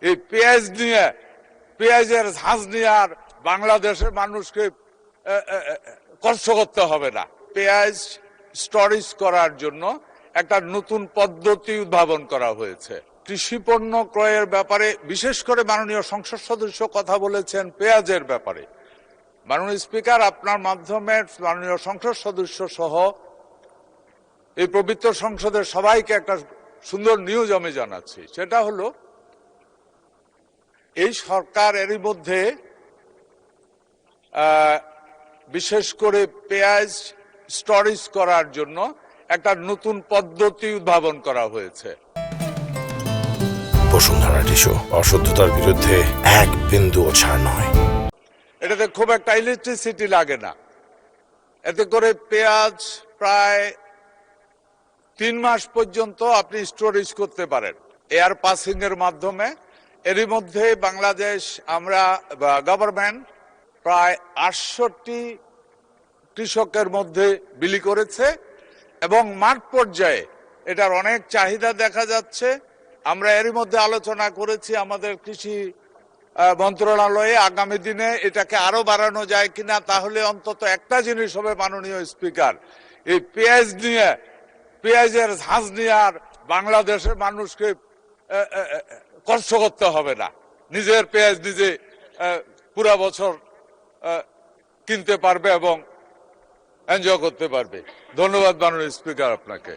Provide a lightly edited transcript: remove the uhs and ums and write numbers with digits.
এই পেঁয়াজের ঝাঁজ নিয়ে আর বাংলাদেশের মানুষকে কষ্ট করতে হবে না। পেঁয়াজ স্টোরেজ করার জন্য একটা নতুন পদ্ধতি উদ্ভাবন করা হয়েছে। কৃষি পণ্য ক্রয়ের ব্যাপারে বিশেষ করে মাননীয় সংসদ সদস্য কথা বলেছেন পেঁয়াজের ব্যাপারে। মাননীয় স্পিকার, আপনার মাধ্যমে মাননীয় সংসদ সদস্য সহ এই পবিত্র সংসদের সবাইকে একটা সুন্দর নিউজ আমি জানাচ্ছি। সেটা হলো, এই সরকার এরই মধ্যে বিশেষ করে পেঁয়াজ স্টোরেজ করার জন্য একটা নতুন পদ্ধতি উদ্ভাবন করা হয়েছে। বসুন্ধরা টিস্যু, অশুদ্ধতার বিরুদ্ধে এক বিন্দুও ছাড় নয়। এটাতে খুব একটা ইলেকট্রিসিটি লাগে না। এতে করে পেঁয়াজ প্রায় 3 মাস পর্যন্ত আপনি স্টোরেজ করতে পারেন এয়ার পাসিং এর মাধ্যমে। এরই মধ্যে বাংলাদেশ গভর্নমেন্ট প্রায় 68 কৃষকের মধ্যে বিলি করেছে এবং মাঠ পর্যায়ে এটার অনেক চাহিদা দেখা যাচ্ছে। আমরা এরই মধ্যে আলোচনা করেছি আমাদের কৃষি মন্ত্রণালয়ে আগামী দিনে এটাকে আরো বাড়ানো যায় কিনা। তাহলে অন্তত একটা জিনিস হবে মাননীয় স্পিকার, এই পেঁয়াজের ঝাঁজ নিয়ে আর বাংলাদেশের মানুষকে কষ্ট করতে হবে না। নিজের পেঁয়াজ নিজে পুরা বছর কিনতে পারবে এবং এনজয় করতে পারবে। ধন্যবাদ মাননীয় স্পিকার আপনাকে।